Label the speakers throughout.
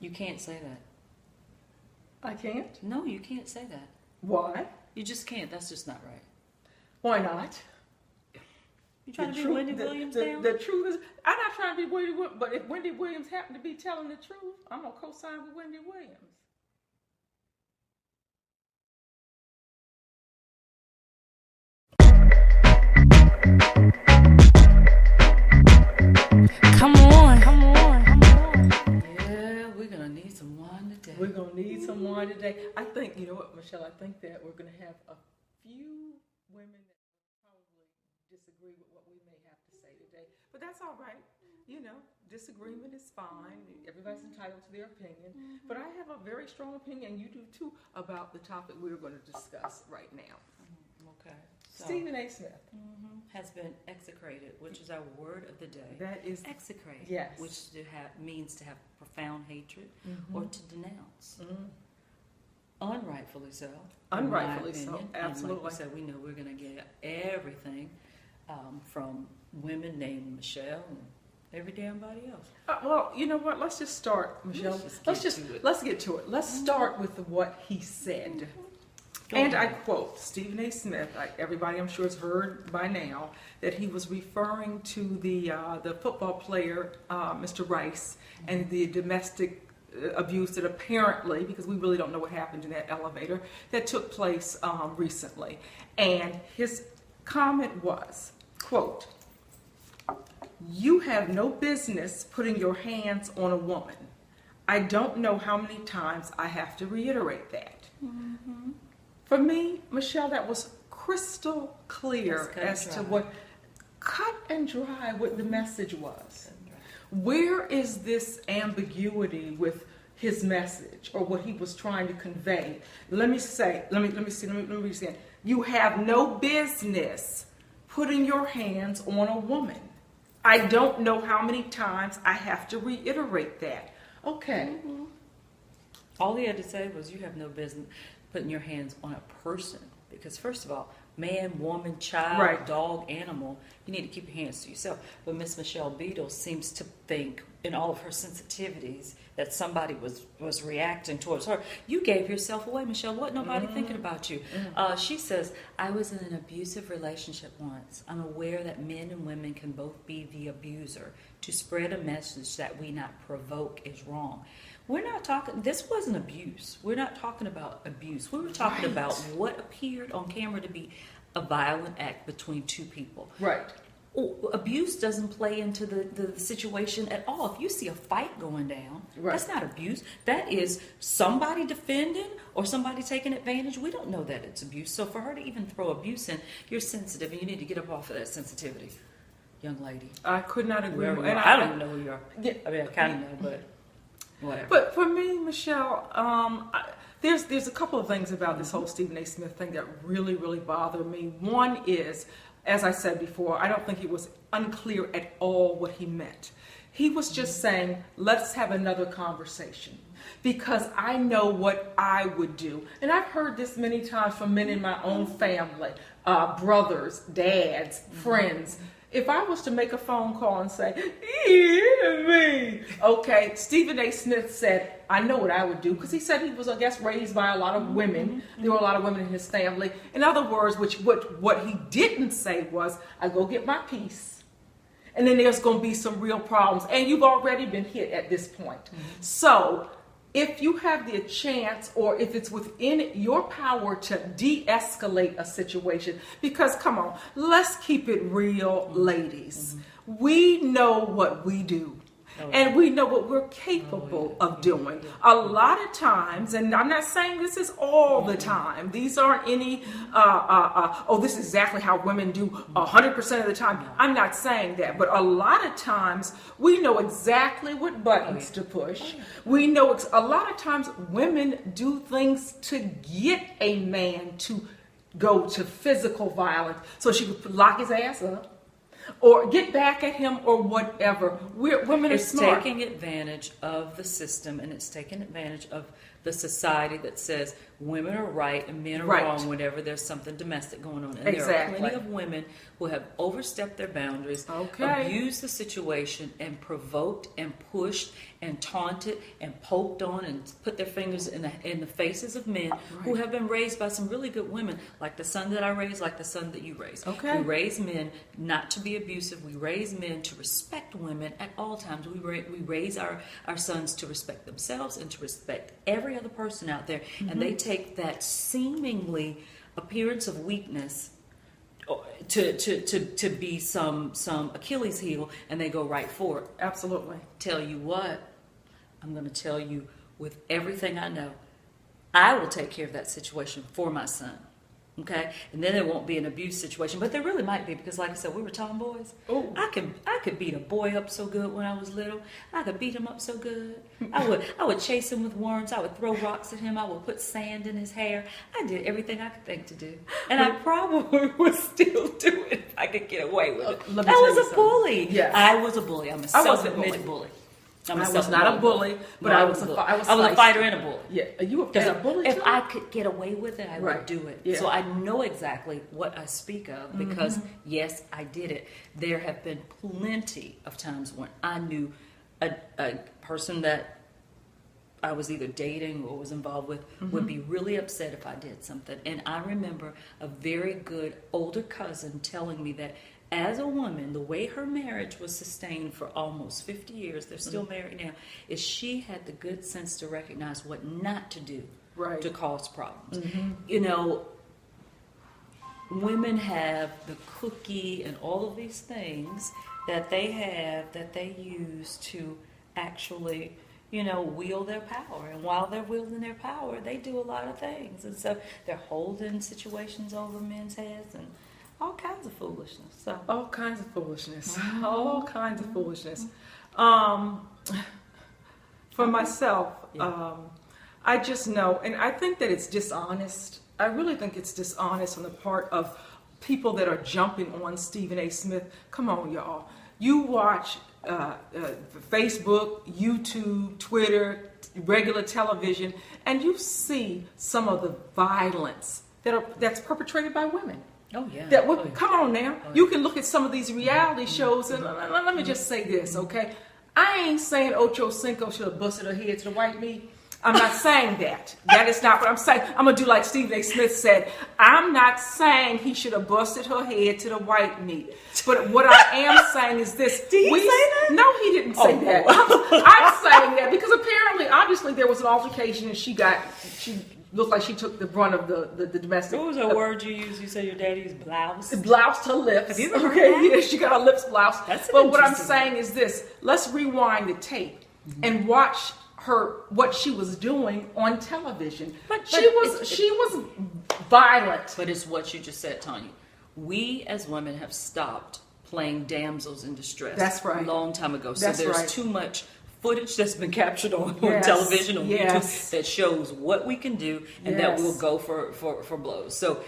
Speaker 1: You can't say that.
Speaker 2: I can't?
Speaker 1: No, you can't say that.
Speaker 2: Why?
Speaker 1: You just can't. That's just not right.
Speaker 2: Why not?
Speaker 1: You trying to be Wendy Williams now?
Speaker 2: The truth is, I'm not trying to be Wendy Williams, but if Wendy Williams happened to be telling the truth, I'm going to co-sign with Wendy Williams.
Speaker 1: Come on. Yeah, we're going to need some wine today.
Speaker 2: We're going to need some wine today. I think, you know what, Michelle, I think that we're going to have a few women that probably disagree with what we may have to say today. But that's all right. You know, disagreement is fine. Everybody's entitled to their opinion. Mm-hmm. But I have a very strong opinion, and you do too, about the topic we're going to discuss right now.
Speaker 1: Okay. So,
Speaker 2: Stephen A. Smith
Speaker 1: has been execrated, which is our word of the day.
Speaker 2: That is
Speaker 1: execrated,
Speaker 2: yes,
Speaker 1: which means to have profound hatred or to denounce. Unrightfully so.
Speaker 2: Unrightfully so, absolutely.
Speaker 1: And like we said, we know we're going to get everything from women named Michelle and every damn body else.
Speaker 2: Well, you know what? Let's just start, Michelle. Let's get to it. Let's start with what he said. And I quote Stephen A. Smith. Everybody, I'm sure, has heard by now that he was referring to the football player, Mr. Rice, and the domestic abuse that apparently, because we really don't know what happened in that elevator, that took place recently. And his comment was, quote, "You have no business putting your hands on a woman. I don't know how many times I have to reiterate that." Mm-hmm. For me, Michelle, that was crystal clear as to what cut and dry what the message was. Where is this ambiguity with his message or what he was trying to convey? Let me say, you have no business putting your hands on a woman. I don't know how many times I have to reiterate that. Okay.
Speaker 1: Mm-hmm. All he had to say was, you have no business putting your hands on a person. Because first of all, man, woman, child, dog, animal, you need to keep your hands to yourself. But Miss Michelle Beadle seems to think, in all of her sensitivities, that somebody was reacting towards her. You gave yourself away, Michelle. What? Nobody thinking about you. She says, I was in an abusive relationship once. I'm aware that men and women can both be the abuser. To spread a message that we not provoke is wrong. We're not talking, this wasn't abuse. We're not talking about abuse. We were talking about what appeared on camera to be a violent act between two people.
Speaker 2: Right.
Speaker 1: Abuse doesn't play into the situation at all. If you see a fight going down, that's not abuse. That is somebody defending or somebody taking advantage. We don't know that it's abuse. So for her to even throw abuse in, you're sensitive and you need to get up off of that sensitivity, young lady.
Speaker 2: I could not agree more.
Speaker 1: And I don't even know who you are. Yeah, I mean, I kind of know, but whatever.
Speaker 2: But for me, Michelle, there's a couple of things about this whole Stephen A. Smith thing that really, really bother me. One is, as I said before, I don't think it was unclear at all what he meant. He was just saying, let's have another conversation, because I know what I would do. And I've heard this many times from men in my own family, brothers, dads, friends. If I was to make a phone call and say, me, okay, Stephen A. Smith said, I know what I would do, because he said he was, I guess, raised by a lot of women. There were a lot of women in his family. In other words, what he didn't say was, I go get my piece, and then there's going to be some real problems, and you've already been hit at this point. So if you have the chance, or if it's within your power to de-escalate a situation, because come on, let's keep it real, ladies. We know what we do. And we know what we're capable of doing. A lot of times, and I'm not saying this is all the time. These aren't any, this is exactly how women do 100% of the time. I'm not saying that. But a lot of times, we know exactly what buttons to push. We know a lot of times women do things to get a man to go to physical violence so she could lock his ass up, or get back at him or whatever. Women are
Speaker 1: It's
Speaker 2: smart.
Speaker 1: taking advantage of the system, and it's taking advantage of the society that says women are right and men are
Speaker 2: Right.
Speaker 1: wrong whenever there's something domestic going on. And there are
Speaker 2: Exactly.
Speaker 1: plenty of women who have overstepped their boundaries,
Speaker 2: Okay.
Speaker 1: abused the situation, and provoked and pushed and taunted and poked on and put their fingers in the faces of men who have been raised by some really good women, like the son that I raised, like the son that you raised.
Speaker 2: Okay.
Speaker 1: We raise men not to be abusive. We raise men to respect women at all times. We raise our sons to respect themselves and to respect every other person out there. And they take that seemingly appearance of weakness to be some Achilles heel, and they go right for it.
Speaker 2: Absolutely.
Speaker 1: Tell you what, I'm going to tell you with everything I know, I will take care of that situation for my son. Okay, and then there won't be an abuse situation, but there really might be, because like I said, we were tomboys.
Speaker 2: Ooh.
Speaker 1: I could beat a boy up so good when I was little. I could beat him up so good. I would chase him with worms. I would throw rocks at him. I would put sand in his hair. I did everything I could think to do, and I probably would still do it if I could get away with it.
Speaker 2: Let me
Speaker 1: I
Speaker 2: tell you
Speaker 1: was a
Speaker 2: something.
Speaker 1: bully.
Speaker 2: Yes.
Speaker 1: I was a bully. I'm a
Speaker 2: I wasn't a
Speaker 1: self-admitted bully.
Speaker 2: I was not a bully, but
Speaker 1: No,
Speaker 2: I was a
Speaker 1: bully.
Speaker 2: I was
Speaker 1: a
Speaker 2: feisty.
Speaker 1: fighter and a bully.
Speaker 2: Yeah, you were
Speaker 1: Because
Speaker 2: a bully
Speaker 1: if
Speaker 2: too?
Speaker 1: I could get away with it, I
Speaker 2: Right.
Speaker 1: would do it.
Speaker 2: Yeah.
Speaker 1: So I know exactly what I speak of, because yes, I did it. There have been plenty of times when I knew a person that I was either dating or was involved with would be really upset if I did something. And I remember a very good older cousin telling me that as a woman, the way her marriage was sustained for almost 50 years, they're still married now, is she had the good sense to recognize what not to do
Speaker 2: Right.
Speaker 1: to cause problems. You know, women have the cookie and all of these things that they have that they use to actually, you know, wield their power. And while they're wielding their power, they do a lot of things. And so they're holding situations over men's heads and all kinds of foolishness. So
Speaker 2: All kinds of foolishness. All kinds of foolishness. For myself, I just know, and I think that it's dishonest. I really think it's dishonest on the part of people that are jumping on Stephen A. Smith. Come on, y'all. You watch Facebook, YouTube, Twitter, regular television, and you see some of the violence that's perpetrated by women.
Speaker 1: oh yeah.
Speaker 2: Come on now. You can look at some of these reality shows, and let me just say this, okay? I ain't saying Ocho Cinco should have busted her head to the white meat. I'm not saying that. That is not what I'm saying. I'm going to do like Stephen A. Smith said. I'm not saying he should have busted her head to the white meat. But what I am saying is this.
Speaker 1: Did he say that?
Speaker 2: No, he didn't say that. I'm saying that because apparently, obviously, there was an altercation and she looked like she took the brunt of the domestic.
Speaker 1: What was that word you used? You said your daddy's blouse?
Speaker 2: Bloused her lips.
Speaker 1: Have you ever heard that?
Speaker 2: Yeah, she got her lips bloused.
Speaker 1: That's an
Speaker 2: but what I'm
Speaker 1: interesting
Speaker 2: saying is this: let's rewind the tape and watch what she was doing on television.
Speaker 1: But
Speaker 2: she was violent.
Speaker 1: But it's what you just said, Tanya. We as women have stopped playing damsels in distress.
Speaker 2: That's right.
Speaker 1: A long time ago. So
Speaker 2: That's
Speaker 1: there's
Speaker 2: right.
Speaker 1: too much footage that's been captured on
Speaker 2: Yes.
Speaker 1: television, on
Speaker 2: Yes.
Speaker 1: YouTube, that shows what we can do and that
Speaker 2: Yes.
Speaker 1: we'll go for blows. So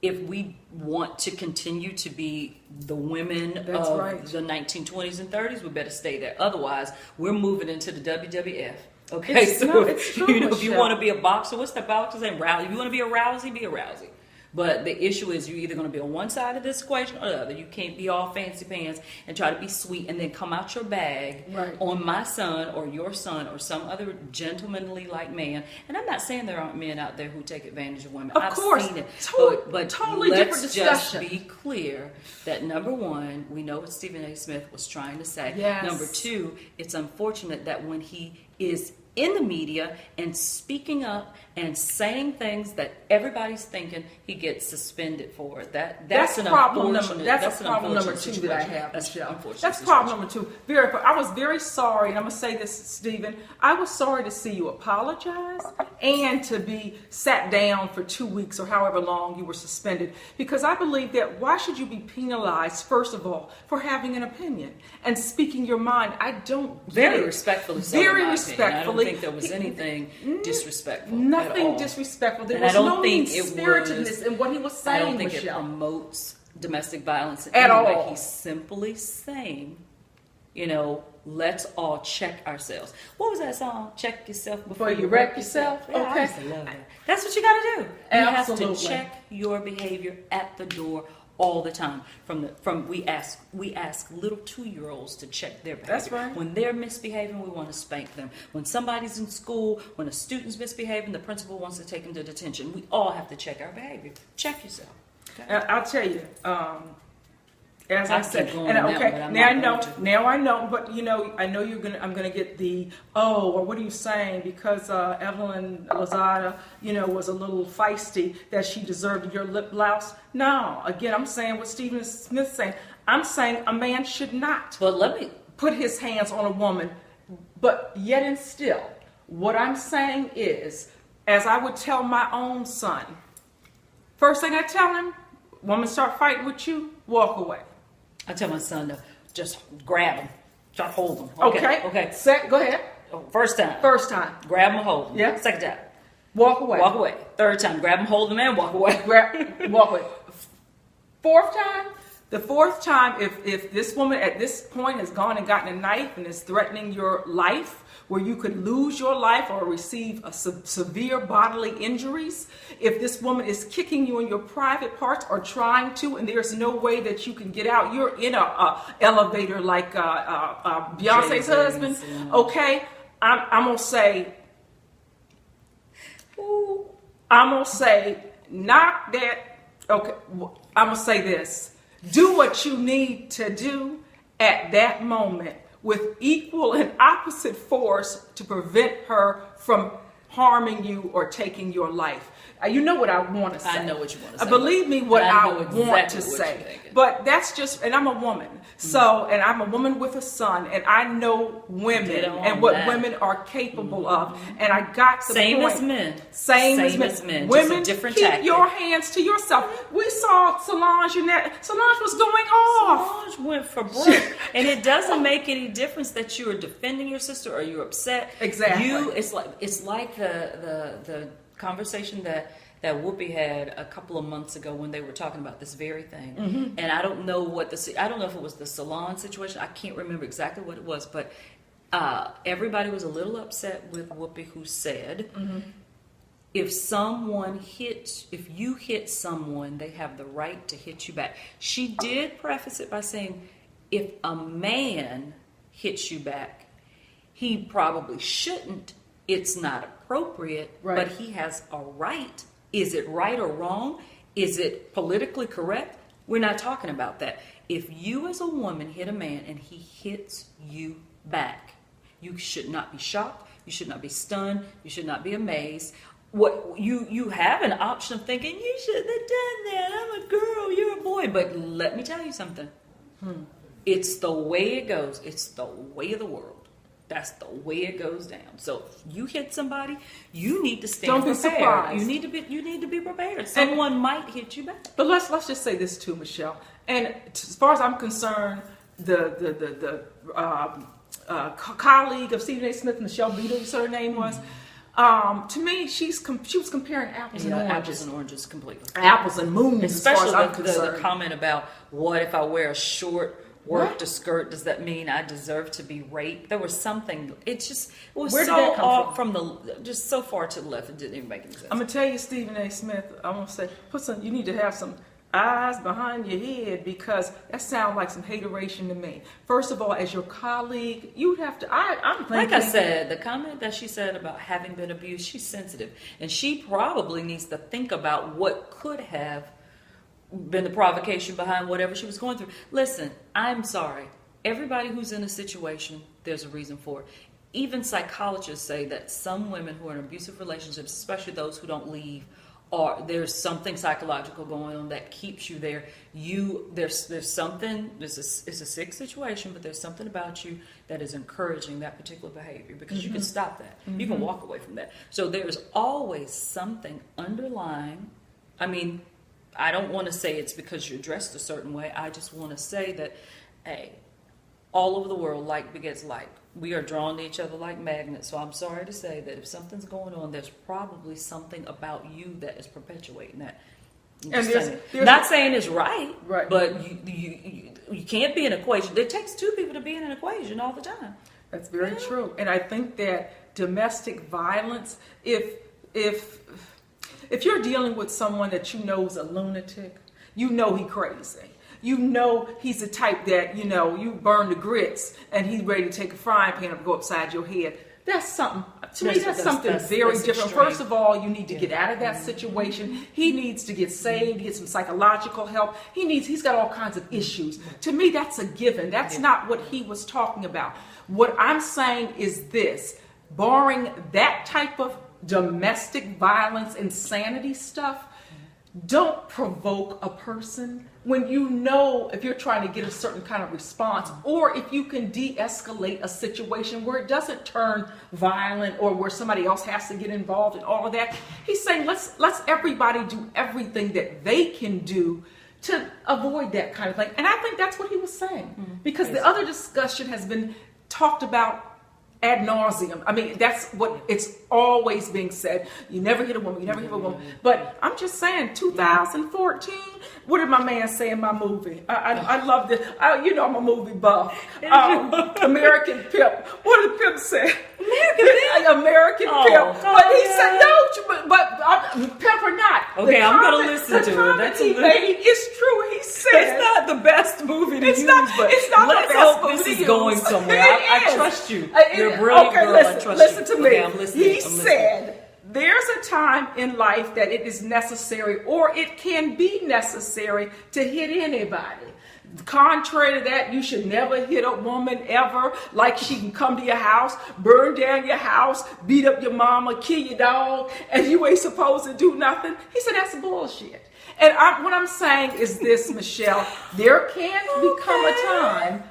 Speaker 1: if we want to continue to be the women
Speaker 2: That's
Speaker 1: of
Speaker 2: right.
Speaker 1: the 1920s and 30s, we better stay there. Otherwise, we're moving into the WWF. Okay,
Speaker 2: It's true,
Speaker 1: if you
Speaker 2: Michelle.
Speaker 1: want to be a boxer, what's the boxer's name? Rousey. If you want to be a Rousey, be a Rousey. But the issue is you're either going to be on one side of this equation or the other. You can't be all fancy pants and try to be sweet and then come out your bag
Speaker 2: Right.
Speaker 1: on my son or your son or some other gentlemanly like man. And I'm not saying there aren't men out there who take advantage of women.
Speaker 2: Of
Speaker 1: I've
Speaker 2: course.
Speaker 1: seen it. But
Speaker 2: Totally
Speaker 1: let's
Speaker 2: different discussion.
Speaker 1: just be clear that number one, we know what Stephen A. Smith was trying to say.
Speaker 2: Yes.
Speaker 1: Number two, it's unfortunate that when he is in the media and speaking up and saying things that everybody's thinking, he gets suspended for it. That's an
Speaker 2: problem
Speaker 1: unfortunate.
Speaker 2: That's
Speaker 1: an
Speaker 2: problem number
Speaker 1: unfortunate
Speaker 2: 2 that I
Speaker 1: situation.
Speaker 2: have,
Speaker 1: That's
Speaker 2: Michelle.
Speaker 1: unfortunate
Speaker 2: That's
Speaker 1: situation.
Speaker 2: problem number 2. I was very sorry, and I'm gonna say this, Stephen. I was sorry to see you apologize and to be sat down for 2 weeks or however long you were suspended. Because I believe that why should you be penalized, first of all, for having an opinion and speaking your mind? I don't get
Speaker 1: Very
Speaker 2: it.
Speaker 1: respectfully. So
Speaker 2: Very
Speaker 1: in my opinion.
Speaker 2: respectfully.
Speaker 1: I don't think there was anything disrespectful. at
Speaker 2: Nothing
Speaker 1: all.
Speaker 2: disrespectful. There
Speaker 1: And I
Speaker 2: was
Speaker 1: don't
Speaker 2: no
Speaker 1: think it
Speaker 2: mean-spiritedness
Speaker 1: was-
Speaker 2: in what he was
Speaker 1: I
Speaker 2: saying,
Speaker 1: don't think
Speaker 2: Michelle.
Speaker 1: it promotes domestic violence in
Speaker 2: At
Speaker 1: any way.
Speaker 2: all.
Speaker 1: He's simply saying, you know, let's all check ourselves. What was that song? Check yourself before you wreck yourself. Yeah, I used to love that. That's what you got to do. You
Speaker 2: Absolutely.
Speaker 1: have to check your behavior at the door all the time. We ask little 2-year-olds to check their behavior.
Speaker 2: That's right.
Speaker 1: When they're misbehaving, we want to spank them. When somebody's in school, when a student's misbehaving, the principal wants to take them to detention. We all have to check our behavior. Check yourself. Okay?
Speaker 2: I'll tell you, as I said,
Speaker 1: keep going
Speaker 2: and
Speaker 1: on that, but I'm
Speaker 2: now I
Speaker 1: not
Speaker 2: know,
Speaker 1: going to.
Speaker 2: now I know, but you know, I know I'm gonna get the or what are you saying? Because Evelyn Lozada, you know, was a little feisty that she deserved your lip louse. No, again, I'm saying what Stephen Smith's saying. I'm saying a man should not
Speaker 1: But let me.
Speaker 2: put his hands on a woman, but yet and still, what I'm saying is, as I would tell my own son, first thing I tell him, woman start fighting with you, walk away.
Speaker 1: I tell my son to just grab him, start holding him.
Speaker 2: Okay.
Speaker 1: Okay.
Speaker 2: Go ahead.
Speaker 1: First time.
Speaker 2: First time,
Speaker 1: Grab him and hold him.
Speaker 2: Yeah.
Speaker 1: Second time.
Speaker 2: walk away.
Speaker 1: Walk away. Third time. Grab him, hold him, and walk away.
Speaker 2: Walk away. Fourth time. The fourth time, if this woman at this point has gone and gotten a knife and is threatening your life, where you could lose your life or receive a severe bodily injuries, if this woman is kicking you in your private parts or trying to, and there's no way that you can get out, you're in a elevator like Beyonce's husband.
Speaker 1: Yeah.
Speaker 2: Okay, I'm gonna say, knock that. Okay, I'm gonna say this. Do what you need to do at that moment with equal and opposite force to prevent her from harming you or taking your life. You know what I want to say.
Speaker 1: I know what you want to say.
Speaker 2: Believe me, what I
Speaker 1: know
Speaker 2: want
Speaker 1: exactly
Speaker 2: to
Speaker 1: what you're
Speaker 2: say.
Speaker 1: thinking.
Speaker 2: But that's just, and I'm a woman. So, and I'm a woman with a son, and I know women
Speaker 1: Get on
Speaker 2: and what
Speaker 1: that.
Speaker 2: women are capable of. And I got the
Speaker 1: Same
Speaker 2: point.
Speaker 1: as men.
Speaker 2: Same as men.
Speaker 1: Just a
Speaker 2: Women,
Speaker 1: different
Speaker 2: keep
Speaker 1: tactic.
Speaker 2: your hands to yourself. We saw Solange and that. Solange was going off.
Speaker 1: Solange went for broke, and it doesn't make any difference that you are defending your sister or you're upset.
Speaker 2: Exactly.
Speaker 1: It's like the conversation that Whoopi had a couple of months ago when they were talking about this very thing. Mm-hmm. And I don't know I don't know if it was the salon situation. I can't remember exactly what it was, but everybody was a little upset with Whoopi, who said, mm-hmm. if you hit someone, they have the right to hit you back. She did preface it by saying, if a man hits you back, he probably shouldn't. It's not appropriate,
Speaker 2: Right.
Speaker 1: but he has a right. Is it right or wrong? Is it politically correct? We're not talking about that. If you as a woman hit a man and he hits you back, you should not be shocked. You should not be stunned. You should not be amazed. What you have an option of thinking, you shouldn't have done that. I'm a girl, you're a boy. But let me tell you something. It's the way it goes. It's the way of the world. That's the way it goes down. So if you hit somebody, you need to stand
Speaker 2: Don't be
Speaker 1: prepared.
Speaker 2: surprised.
Speaker 1: You need to be prepared. Someone might hit you back.
Speaker 2: But let's just say this too, Michelle. And as far as I'm concerned, the colleague of Stephen A. Smith, Michelle Beadle, you said her name was. To me, she was comparing apples and oranges.
Speaker 1: Apples and oranges completely.
Speaker 2: Apples and moons,
Speaker 1: Especially
Speaker 2: as far as I'm
Speaker 1: the
Speaker 2: concerned.
Speaker 1: comment about what if I wear a short worked a skirt, does that mean I deserve to be raped? There was something. It was
Speaker 2: Where did
Speaker 1: so
Speaker 2: that come
Speaker 1: off from just so far to the left. It didn't even make any sense.
Speaker 2: I'm gonna tell you, Stephen A. Smith. I'm gonna say, you need to have some eyes behind your head, because that sounds like some hateration to me. First of all, as your colleague, you'd have to. I'm thinking,
Speaker 1: like I said, the comment that she said about having been abused, she's sensitive, and she probably needs to think about what could have been the provocation behind whatever she was going through. Listen, I'm sorry. Everybody who's in a situation, there's a reason for it. Even psychologists say that some women who are in abusive relationships, especially those who don't leave, there's something psychological going on that keeps you there. There's something. It's a sick situation, but there's something about you that is encouraging that particular behavior, because you can stop that. You can walk away from that. So there's always something underlying. I mean, I don't want to say it's because you're dressed a certain way. I just want to say that, hey, all over the world, like begets like. We are drawn to each other like magnets. So I'm sorry to say that if something's going on, there's probably something about you that is perpetuating that.
Speaker 2: And there's
Speaker 1: not saying it's right,
Speaker 2: right,
Speaker 1: but you can't be an equation. It takes two people to be in an equation all the time.
Speaker 2: That's very true. And I think that domestic violence, if you're dealing with someone that you know is a lunatic, you know he's crazy. You know he's the type that, you burn the grits and he's ready to take a frying pan and go upside your head. That's something, to me, that's something very different.
Speaker 1: Extreme.
Speaker 2: First of all, you need to get out of that situation. He needs to get saved, get some psychological help. He's got all kinds of issues. To me, that's a given. That's not what he was talking about. What I'm saying is this, barring that type of domestic violence, insanity stuff, don't provoke a person when you know if you're trying to get a certain kind of response, or if you can de-escalate a situation where it doesn't turn violent or where somebody else has to get involved in all of that. He's saying let's everybody do everything that they can do to avoid that kind of thing. And I think that's what he was saying, because the other discussion has been talked about ad nauseum. I mean, that's what it's always being said. You never hit a woman, you never hit a woman. But I'm just saying, 2014, what did my man say in my movie? I loved it. I'm a movie buff. American Pimp. What did Pimp say? American Pimp. But he said, no, but Pimp or not.
Speaker 1: Okay, I'm going to listen to it. That's
Speaker 2: he made, it's true. He said.
Speaker 1: It's not the best movie to use, but
Speaker 2: it's not
Speaker 1: let's
Speaker 2: the best
Speaker 1: hope
Speaker 2: movie
Speaker 1: this
Speaker 2: to
Speaker 1: is
Speaker 2: use.
Speaker 1: going somewhere. I trust you. You're a brilliant girl. I trust
Speaker 2: listen
Speaker 1: you.
Speaker 2: to me.
Speaker 1: Okay, I'm listening.
Speaker 2: He said, there's a time in life that it is necessary, or it can be necessary, to hit anybody. Contrary to that, you should never hit a woman ever. Like, she can come to your house, burn down your house, beat up your mama, kill your dog, and you ain't supposed to do nothing. He said that's bullshit. And what I'm saying is this, Michelle, there can become a time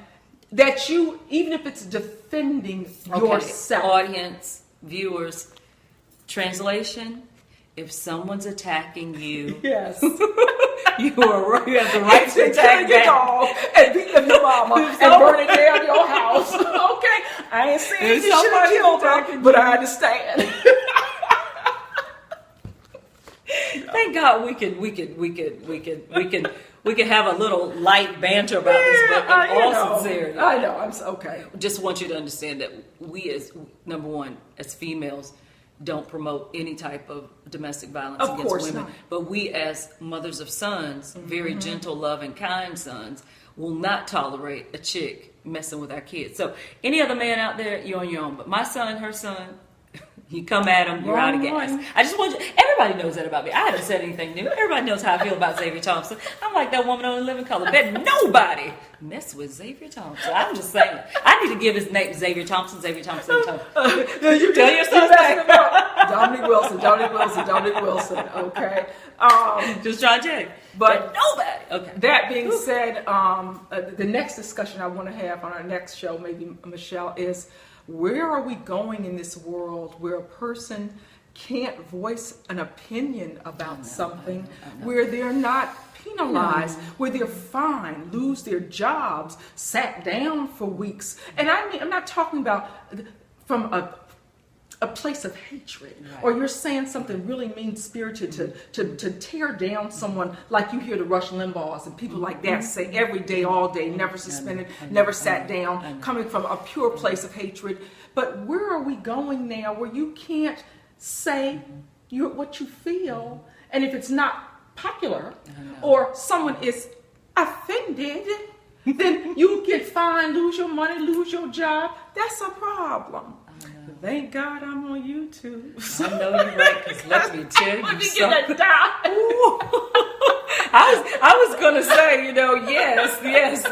Speaker 2: that you, even if it's defending yourself.
Speaker 1: Audience, viewers, translation, if someone's attacking you,
Speaker 2: yes.
Speaker 1: you have the right to attack
Speaker 2: your dog and beat up your mama and burning down your house. Okay, I ain't saying you should have killed her, but I understand.
Speaker 1: Thank God we can have a little light banter about this, but in all sincerity,
Speaker 2: I know. I'm okay.
Speaker 1: Just want you to understand that we, as number one, as females, don't promote any type of domestic violence against women. Not. But we, as mothers of sons, very gentle, loving, kind sons, will not tolerate a chick messing with our kids. So any other man out there, you're on your own. But my son, her son, you come at him, you're out of gas. I just want you, everybody knows that about me. I haven't said anything new. Everybody knows how I feel about Xavier Thompson. I'm like that woman on The Living Color. Bet nobody mess with Xavier Thompson. I'm just saying. I need to give his name Xavier Thompson. You tell your son
Speaker 2: that. Dominic Wilson. Okay.
Speaker 1: Just trying to check. But nobody. Okay.
Speaker 2: That being said, the next discussion I want to have on our next show, maybe, Michelle, is where are we going in this world where a person can't voice an opinion about something, where they're not penalized, where they're fined, lose their jobs, sat down for weeks? And I'm not talking about from a place of hatred, or you're saying something really mean-spirited to tear down someone, like you hear the Rush Limbaughs and people like that say every day, all day, never suspended, never sat down, coming from a pure place of hatred. But where are we going now where you can't say what you feel, and if it's not popular or someone is offended, then you get fined, lose your money, lose your job? That's a problem. Thank God I'm on YouTube.
Speaker 1: I know you're right, because let me tell you something. I was going to say, yes,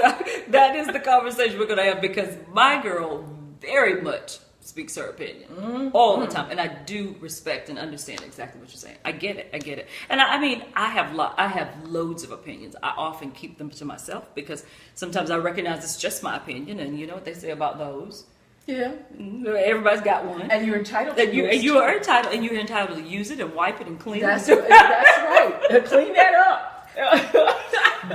Speaker 1: that is the conversation we're going to have, because my girl very much speaks her opinion all the time, and I do respect and understand exactly what you're saying. I get it. And I have loads of opinions. I often keep them to myself, because sometimes I recognize it's just my opinion, and you know what they say about those.
Speaker 2: Yeah,
Speaker 1: everybody's got one,
Speaker 2: and you're entitled to
Speaker 1: you're entitled to use it and wipe it and clean
Speaker 2: it. That's
Speaker 1: right.
Speaker 2: Clean that up.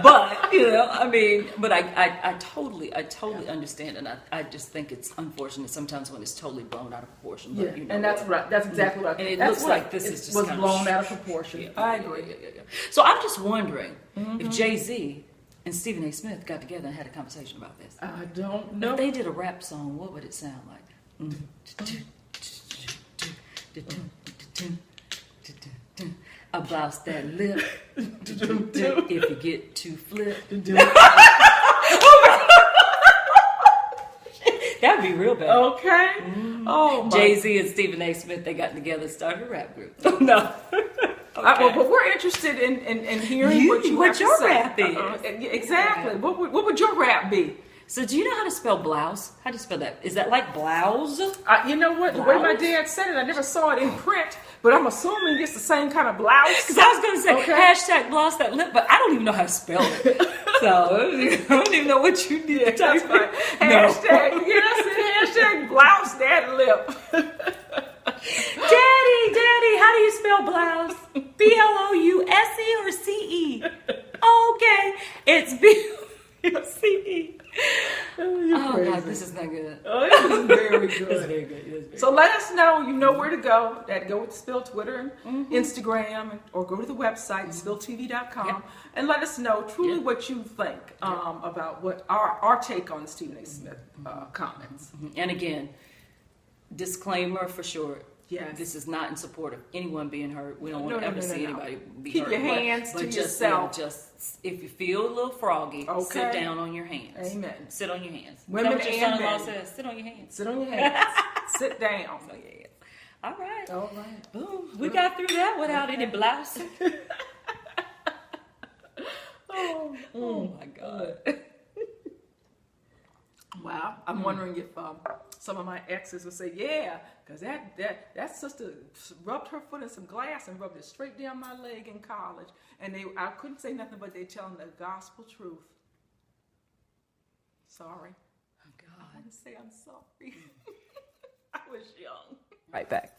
Speaker 1: But I mean, but I totally understand, and I just think it's unfortunate sometimes when it's totally blown out of proportion. But,
Speaker 2: and that's right. That's exactly right.
Speaker 1: And it
Speaker 2: that's
Speaker 1: looks like this is just
Speaker 2: was
Speaker 1: kind
Speaker 2: blown
Speaker 1: of
Speaker 2: out of proportion.
Speaker 1: Yeah,
Speaker 2: I agree.
Speaker 1: Yeah. So I'm just wondering if Jay-Z and Stephen A. Smith got together and had a conversation about this.
Speaker 2: I don't know.
Speaker 1: If they did a rap song, what would it sound like? A blouse that lip. If you get too flip. That'd be real bad.
Speaker 2: Okay. Oh,
Speaker 1: Jay-Z and Stephen A. Smith, they got together and started a rap group. No. Okay.
Speaker 2: But we're interested in hearing what
Speaker 1: your rap is.
Speaker 2: Exactly. Yeah. What would your rap be?
Speaker 1: So do you know how to spell blouse? How do you spell that? Is that like blouse?
Speaker 2: You know what? Blouse? The way my dad said it, I never saw it in print, but I'm assuming it's the same kind of blouse.
Speaker 1: Because I was going to say hashtag blouse that lip, but I don't even know how to spell it. So I don't even know what you did.
Speaker 2: That's right. Hashtag, hashtag blouse that lip.
Speaker 1: Daddy, how do you spell blouse? B-L-O-U-S-E or C-E? Okay, it's B-L-O-U-C-E. Oh God, this is not good.
Speaker 2: Oh, this is very good.
Speaker 1: It's very good.
Speaker 2: So let us know. You know where to go. Go with Spill Twitter and Instagram, or go to the website spilltv.com, and let us know truly what you think about what our take on Stephen A. Smith comments.
Speaker 1: And again, disclaimer for sure.
Speaker 2: Yes.
Speaker 1: This is not in support of anyone being hurt. We don't want to ever see anybody be hurt.
Speaker 2: Keep your hands to yourself.
Speaker 1: Just if you feel a little froggy, sit down on your hands.
Speaker 2: Amen.
Speaker 1: Sit on your hands.
Speaker 2: Women
Speaker 1: what your son-in-law says. Sit on your hands.
Speaker 2: Sit on your hands. Sit down.
Speaker 1: All right.
Speaker 2: All right.
Speaker 1: Boom. We got through that without any blouse. Oh my God.
Speaker 2: Wow. I'm wondering if some of my exes would say, yeah, because that sister rubbed her foot in some glass and rubbed it straight down my leg in college. And I couldn't say nothing, but they telling the gospel truth. Sorry.
Speaker 1: Oh God.
Speaker 2: I want to say I'm sorry. I was young.
Speaker 1: Right back.